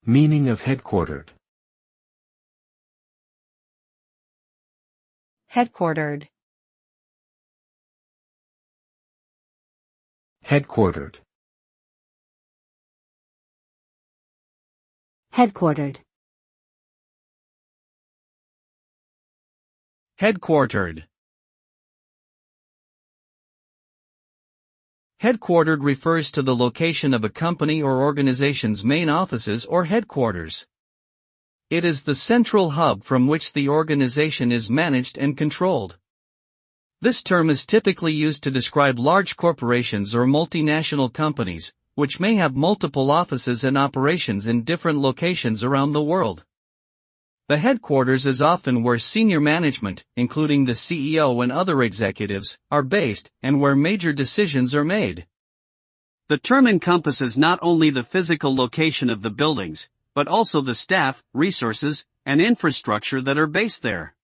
Meaning of headquartered. Headquartered. Headquartered. Headquartered. Headquartered. Headquartered refers to the location of a company or organization's main offices or headquarters. It is the central hub from which the organization is managed and controlled. This term is typically used to describe large corporations or multinational companies, which may have multiple offices and operations in different locations around the world. The headquarters is often where senior management, including the CEO and other executives, are based, and where major decisions are made. The term encompasses not only the physical location of the buildings, but also the staff, resources, and infrastructure that are based there.